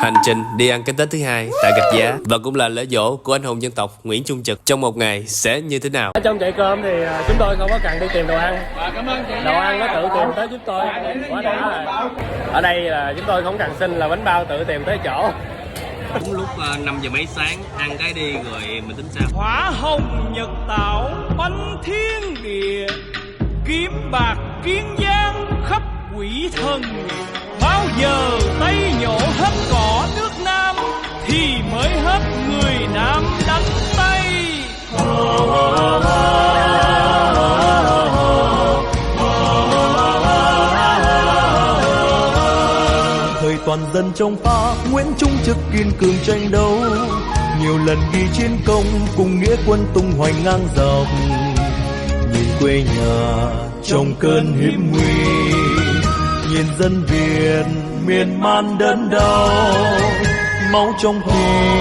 Hành trình đi ăn cái Tết thứ hai tại Rạch Giá và cũng là lễ giỗ của anh hùng dân tộc Nguyễn Trung Trực trong một ngày sẽ như thế nào? Ở trong chợ cơm thì chúng tôi không có cần đi tìm đồ ăn. Đồ ăn nó tự tìm tới giúp tôi. Quá đã rồi. Ở đây là chúng tôi không cần xin là bánh bao tự tìm tới chỗ. Đúng lúc 5 giờ mấy sáng ăn cái đi rồi mình tính sao? Hỏa hồng nhật tạo bánh thiên địa, kiếm bạc kiên giang khắp quỷ thần. Bao giờ tay nhổ hết cỏ nước Nam thì mới hết người Nam đánh tay. Thời toàn dân trong pha, Nguyễn Trung Trực kiên cường tranh đấu, nhiều lần ghi chiến công cùng nghĩa quân tung hoành ngang dọc. Nhìn quê nhà trong cơn hiểm nguy, nhìn dân Việt miền man đớn đau, máu trong tim.